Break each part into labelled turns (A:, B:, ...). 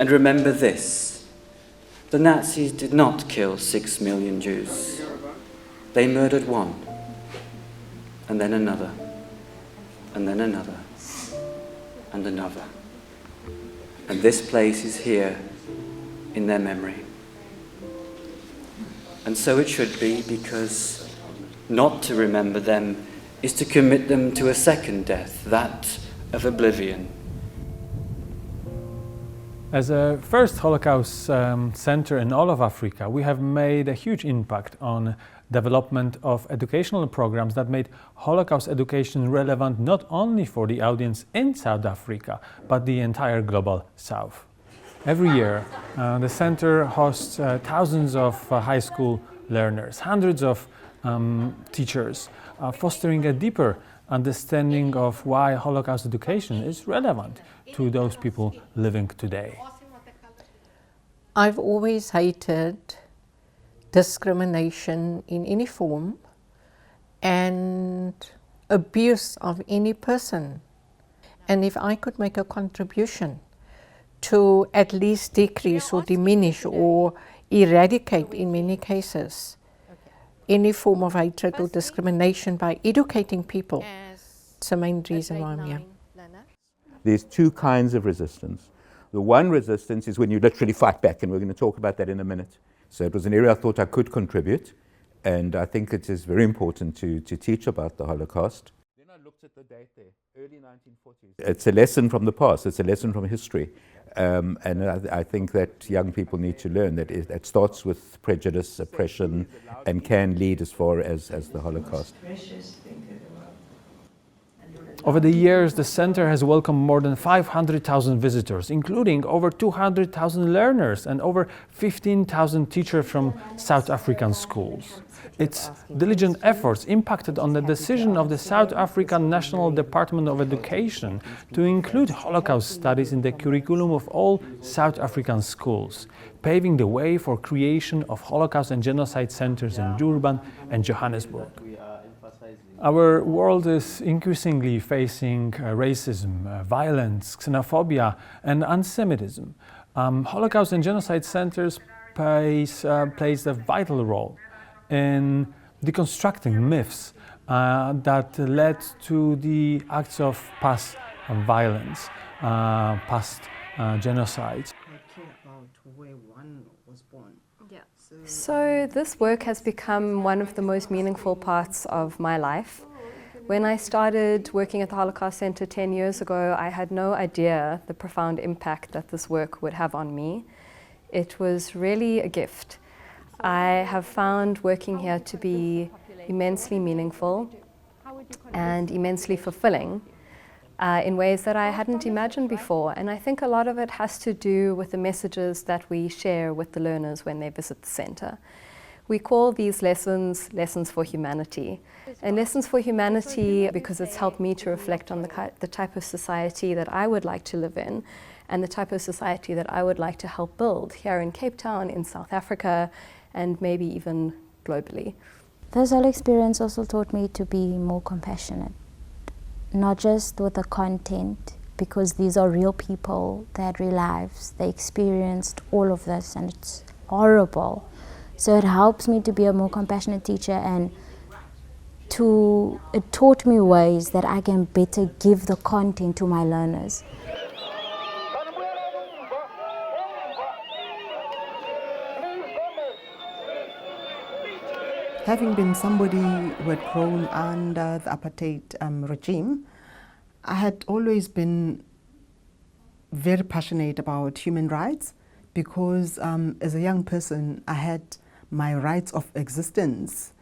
A: And remember this: the Nazis did not kill 6 million Jews. They murdered one, and then another, and then another, and another. And this place is here in their memory. And so it should be, because not to remember them is to commit them to a second death, that of oblivion.
B: As a first Holocaust center in all of Africa, we have made a huge impact on development of educational programs that made Holocaust education relevant not only for the audience in South Africa, but the entire global South. Every year, the center hosts thousands of high school learners, hundreds of teachers, fostering a deeper understanding of why Holocaust education is relevant to those people living today.
C: I've always hated discrimination in any form and abuse of any person. And if I could make a contribution to at least decrease or diminish or eradicate, in many cases, any form of hatred or discrimination by educating people, it's the main reason why I'm here.
D: There's two kinds of resistance. The one resistance is when you literally fight back, and we're going to talk about that in a minute. So it was an area I thought I could contribute, and I think it is very important to teach about the Holocaust. Then I looked at the date there, early 1940s. It's a lesson from the past, it's a lesson from history. And I think that young people need to learn that it starts with prejudice, oppression, and can lead as far as the Holocaust.
B: Over the years, the center has welcomed more than 500,000 visitors, including over 200,000 learners and over 15,000 teachers from South African schools. Its diligent efforts impacted on the decision of the South African National Department of Education to include Holocaust studies in the curriculum of all South African schools, paving the way for creation of Holocaust and Genocide centers in Durban and Johannesburg. Our world is increasingly facing racism, violence, xenophobia, and anti-Semitism. Holocaust and Genocide centers plays a vital role in deconstructing myths that led to the acts of past violence, past genocides.
E: So this work has become one of the most meaningful parts of my life. When I started working at the Holocaust Center 10 years ago, I had no idea the profound impact that this work would have on me. It was really a gift. I have found working here to be immensely meaningful and immensely fulfilling in ways that I hadn't imagined before. And I think a lot of it has to do with the messages that we share with the learners when they visit the center. We call these lessons lessons for humanity. And lessons for humanity because it's helped me to reflect on the type of society that I would like to live in and the type of society that I would like to help build here in Cape Town, in South Africa, and maybe even globally.
F: This whole experience also taught me to be more compassionate. Not just with the content, because these are real people, they had real lives, they experienced all of this and it's horrible. So it helps me to be a more compassionate teacher, and it taught me ways that I can better give the content to my learners.
G: Having been somebody who had grown under the apartheid regime, I had always been very passionate about human rights because as a young person, I had my rights of existence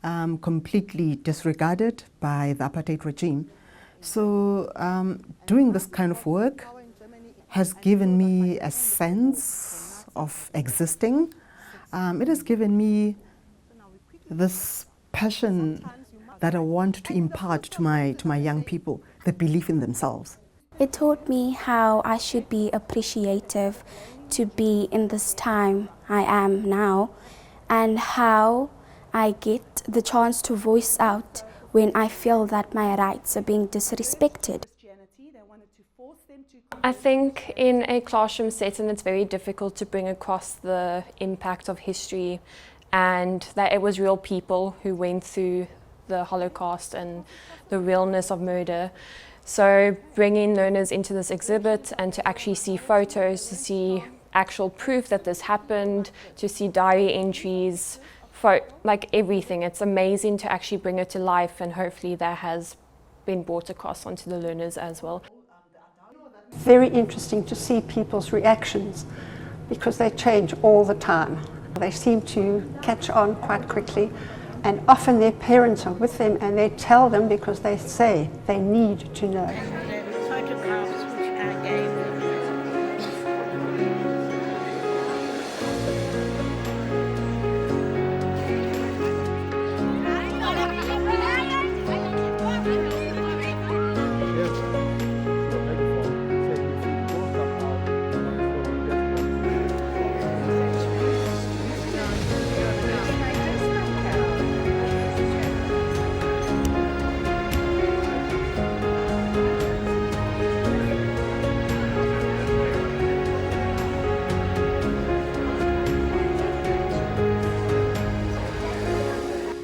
G: completely disregarded by the apartheid regime. So doing this kind of work has given me a sense of existing. It has given me this passion that I want to impart to my young people, the belief in themselves.
H: It taught me how I should be appreciative to be in this time I am now, and how I get the chance to voice out when I feel that my rights are being disrespected.
I: I think in a classroom setting it's very difficult to bring across the impact of history and that it was real people who went through the Holocaust and the realness of murder. So bringing learners into this exhibit and to actually see photos, to see actual proof that this happened, to see diary entries, like everything. It's amazing to actually bring it to life, and hopefully that has been brought across onto the learners as well.
J: Very interesting to see people's reactions because they change all the time. They seem to catch on quite quickly, and often their parents are with them and they tell them because they say they need to know.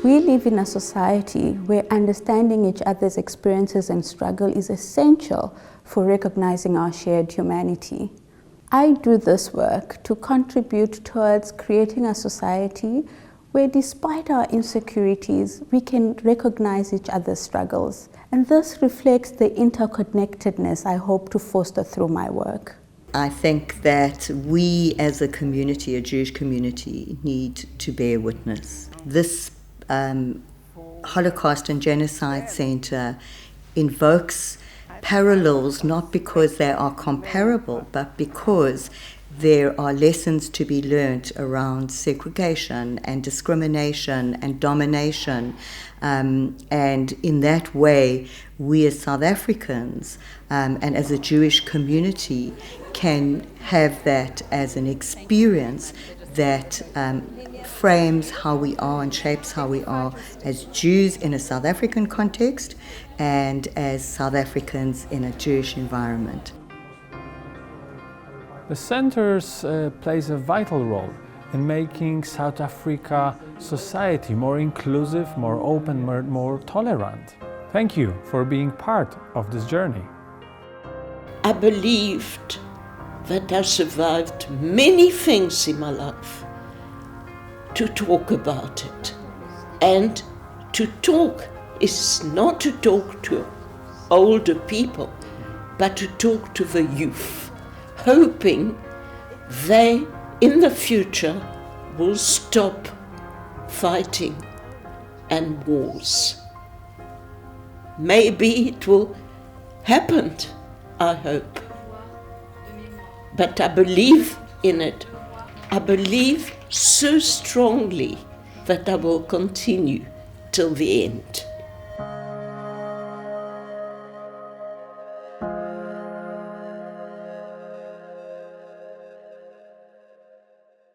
K: We live in a society where understanding each other's experiences and struggle is essential for recognizing our shared humanity. I do this work to contribute towards creating a society where, despite our insecurities, we can recognize each other's struggles. And this reflects the interconnectedness I hope to foster through my work.
L: I think that we as a community, a Jewish community, need to bear witness. This Holocaust and Genocide Center invokes parallels not because they are comparable, but because there are lessons to be learnt around segregation and discrimination and domination. And in that way, we as South Africans and as a Jewish community can have that as an experience that frames how we are and shapes how we are as Jews in a South African context and as South Africans in a Jewish environment.
B: The centre plays a vital role in making South Africa society more inclusive, more open, more tolerant. Thank you for being part of this journey.
M: I believed that I survived many things in my life to talk about it. And to talk is not to talk to older people, but to talk to the youth, hoping they, in the future, will stop fighting and wars. Maybe it will happen, I hope. But I believe in it. I believe so strongly that I will continue till the end.